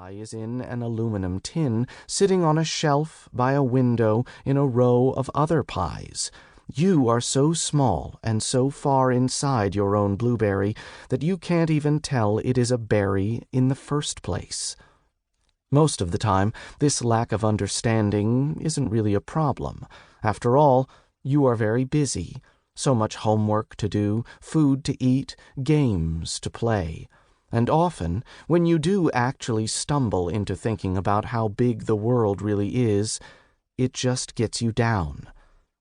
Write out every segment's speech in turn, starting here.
pie is in an aluminum tin, sitting on a shelf by a window in a row of other pies. You are so small and so far inside your own blueberry that you can't even tell it is a berry in the first place. Most of the time, this lack of understanding isn't really a problem. After all, you are very busy. So much homework to do, food to eat, games to play. And often, when you do actually stumble into thinking about how big the world really is, it just gets you down.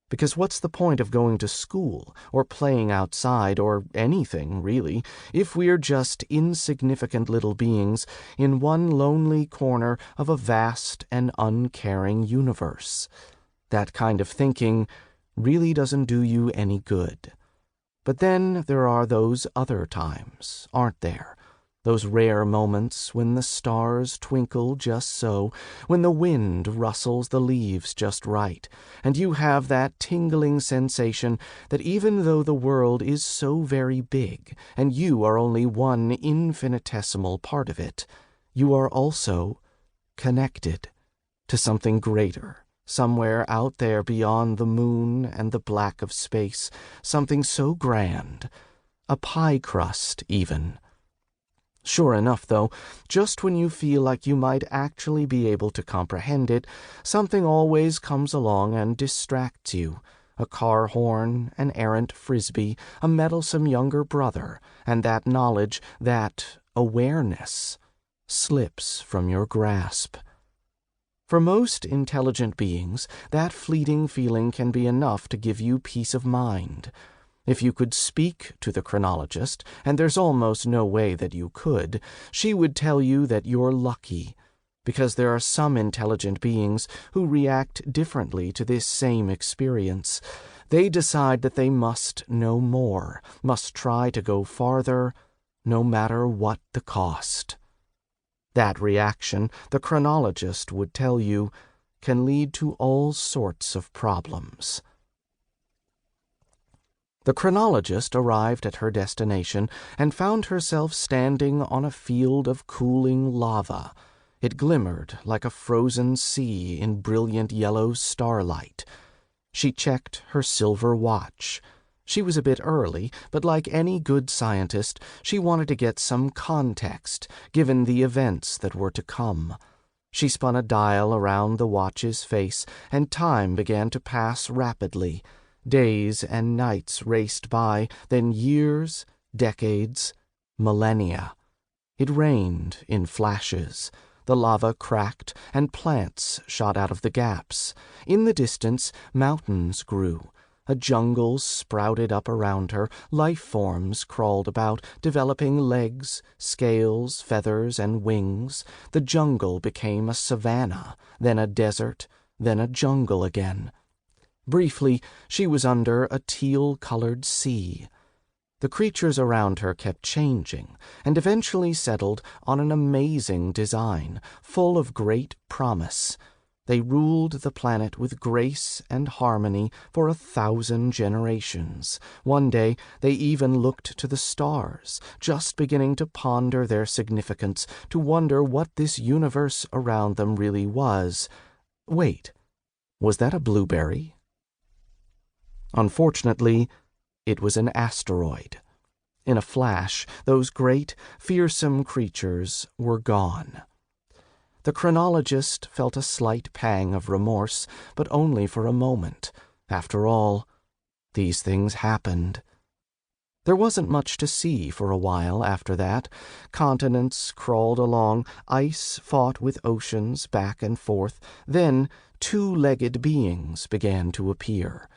Because what's the point of going to school, or playing outside, or anything, really, if we're just insignificant little beings in one lonely corner of a vast and uncaring universe? That kind of thinking really doesn't do you any good. But then there are those other times, aren't there? Those rare moments when the stars twinkle just so, when the wind rustles the leaves just right, and you have that tingling sensation that even though the world is so very big, and you are only one infinitesimal part of it, you are also connected to something greater, somewhere out there beyond the moon and the black of space, something so grand, a pie crust even. Sure enough, though, just when you feel like you might actually be able to comprehend it, something always comes along and distracts you. A car horn, an errant frisbee, a meddlesome younger brother, and that knowledge, that awareness, slips from your grasp. For most intelligent beings, that fleeting feeling can be enough to give you peace of mind. If you could speak to the chronologist, and there's almost no way that you could, she would tell you that you're lucky, because there are some intelligent beings who react differently to this same experience. They decide that they must know more, must try to go farther, no matter what the cost. That reaction, the chronologist would tell you, can lead to all sorts of problems. The chronologist arrived at her destination and found herself standing on a field of cooling lava. It glimmered like a frozen sea in brilliant yellow starlight. She checked her silver watch. She was a bit early, but like any good scientist, she wanted to get some context, given the events that were to come. She spun a dial around the watch's face, and time began to pass rapidly. Days and nights raced by, then years, decades, millennia. It rained in flashes. The lava cracked, and plants shot out of the gaps. In the distance, mountains grew. A jungle sprouted up around her. Life forms crawled about, developing legs, scales, feathers, and wings. The jungle became a savanna, then a desert, then a jungle again. Briefly, she was under a teal-colored sea. The creatures around her kept changing, and eventually settled on an amazing design, full of great promise. They ruled the planet with grace and harmony for 1,000 generations. One day, they even looked to the stars, just beginning to ponder their significance, to wonder what this universe around them really was. Wait, was that a blueberry? Unfortunately, it was an asteroid. In a flash, those great, fearsome creatures were gone. The chronologist felt a slight pang of remorse, but only for a moment. After all, these things happened. There wasn't much to see for a while after that. Continents crawled along, ice fought with oceans back and forth. Then two-legged beings began to appear.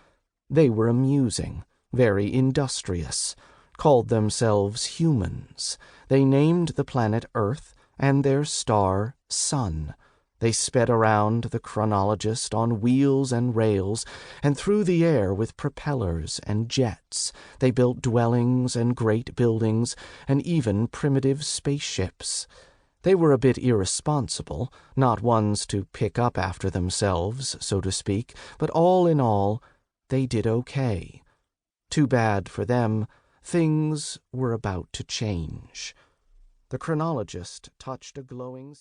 They were amusing, very industrious, called themselves humans. They named the planet Earth and their star Sun. They sped around the chronologist on wheels and rails, and through the air with propellers and jets. They built dwellings and great buildings, and even primitive spaceships. They were a bit irresponsible, not ones to pick up after themselves, so to speak, but all in all, they did okay. Too bad for them, things were about to change. The chronologist touched a glowing